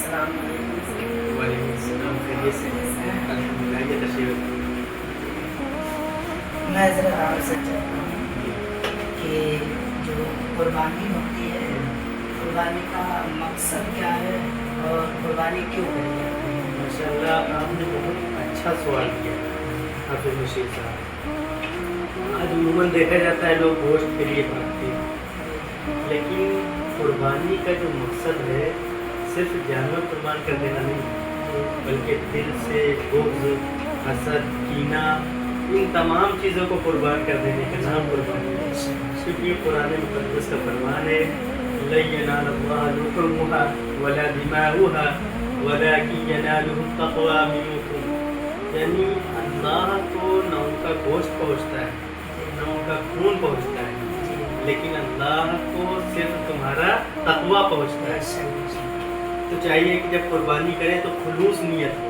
السلام علیکم۔ وعلیکم السلام، خیریت سے؟ الحمدللہ، یہ تشریف میں ذرا آپ سے چاہتا ہوں کہ جو قربانی ہوتی ہے، قربانی کا مقصد کیا ہے اور قربانی کیوں کری جاتی ہے؟ ماشاء اللہ، آپ نے بہت اچھا سوال کیا حافظ مشیر صاحب۔ آج عموماً دیکھا جاتا ہے لوگ گوشت کے لیے بھاگتے ہیں، لیکن قربانی کا جو مقصد ہے صرف جانور قربان کر دینا نہیں، بلکہ دل سے بغض، حسد، کینہ، ان تمام چیزوں کو قربان کر دینے کا نام قربانی ہے۔ کیونکہ یہ قرآن مقدس کا فرمان ہے، لَن يَنَالَ اللَّهَ لُحُومُهَا وَلَا دِمَاؤُهَا وَلَٰكِن يَنَالُهُ التَّقْوَىٰ مِنكُمْ۔ یعنی اللہ کو نہ ان کا گوشت پہنچتا ہے نہ ان کا خون پہنچتا ہے، لیکن اللہ کو صرف تمہارا تقویٰ پہنچتا ہے۔ تو چاہیے کہ جب قربانی کریں تو خلوص نیت ہو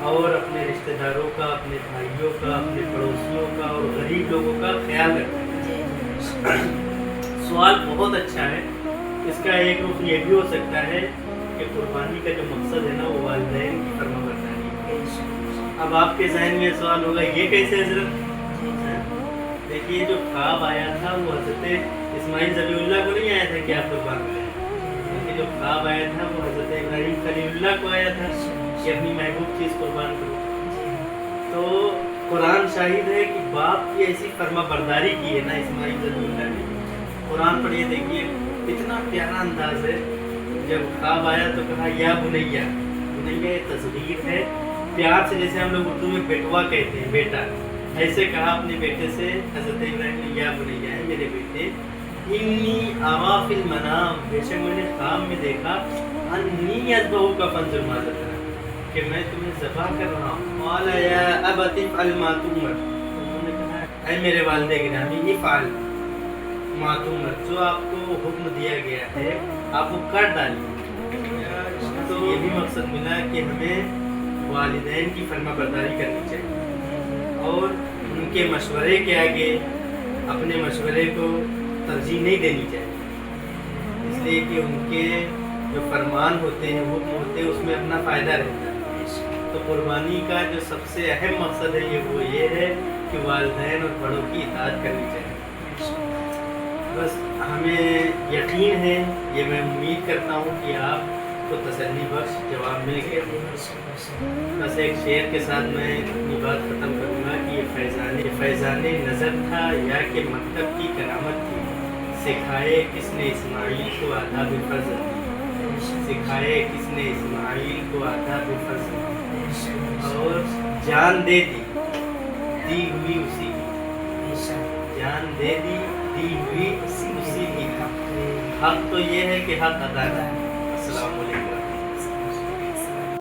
اور اپنے رشتہ داروں کا، اپنے بھائیوں کا، اپنے پڑوسیوں کا اور غریب لوگوں کا خیال رکھیں۔ سوال بہت اچھا ہے۔ اس کا ایک رخ یہ بھی ہو سکتا ہے کہ قربانی کا جو مقصد ہے نا وہ والدین کی فرما برداری ہے۔ اب آپ کے ذہن میں سوال ہوگا یہ کیسے حضرت؟ دیکھیے، جو خواب آیا تھا وہ حضرت اسماعیل ذبیح اللہ کو نہیں آیا تھا کہ آپ قربان کریں، بلکہ جو خواب آیا تھا وہ حضرت ابراہیم خلیل اللہ کو آیا تھا کہ اپنی محبوب چیز قربان کرو۔ تو قرآن شاہد ہے کہ باپ کی ایسی فرما برداری کی ہے نا اسماعیل ذبیح اللہ نے۔ قرآن پڑھیے، دیکھیے اتنا پیارا انداز ہے۔ جب خواب آیا تو کہا یا بنیا، بنیا یہ تصغیر ہے، پیار سے جیسے ہم لوگ اردو میں بیٹوا کہتے ہیں، بیٹا، ایسے کہا اپنے بیٹے سے حضرت ابراہیم نے، یا بنیا ہے میرے بیٹے، انی ارا فی المنام، بے شک میں نے خواب میں دیکھا، انی اذبحک فانظر ماذا ترى، کہ میں تمہیں ذبح کر رہا ہوں۔ قال یا ابت افعل ما تؤمر، انہوں نے کہا اے میرے والد گرامی، افعل ما تؤمر، جو آپ کو حکم دیا گیا ہے آپ وہ کر ڈالیے۔ تو یہ بھی مقصد ملا کہ ہمیں والدین کی فرما برداری کرنی چاہیے اور ان کے مشورے کے آگے اپنے مشورے کو ترجیح نہیں دینی چاہیے، اس لیے کہ ان کے جو فرمان ہوتے ہیں، حکم ہوتے ہیں، اس میں اپنا فائدہ رہتا ہے۔ تو قربانی کا جو سب سے اہم مقصد ہے وہ یہ ہے کہ والدین اور بڑوں کی اطاعت کرنی چاہیے۔ بس ہمیں یقین ہے، یہ میں امید کرتا ہوں کہ آپ کو تسلی بخش جواب مل گیا۔ بس ایک شعر کے ساتھ میں اپنی بات ختم کروں گا کہ یہ فیضان نظر تھا یا کہ مکتب کی کرامت تھی، سکھائے کس نے اسماعیل کو آداب فرض، سکھائے کس نے اسماعیل کو آداب فرض، اور جان دے دی ہوئی اسی کی، جان دے دی ہوئی اسی کی۔ حق تو یہ ہے کہ حق ادا کریں،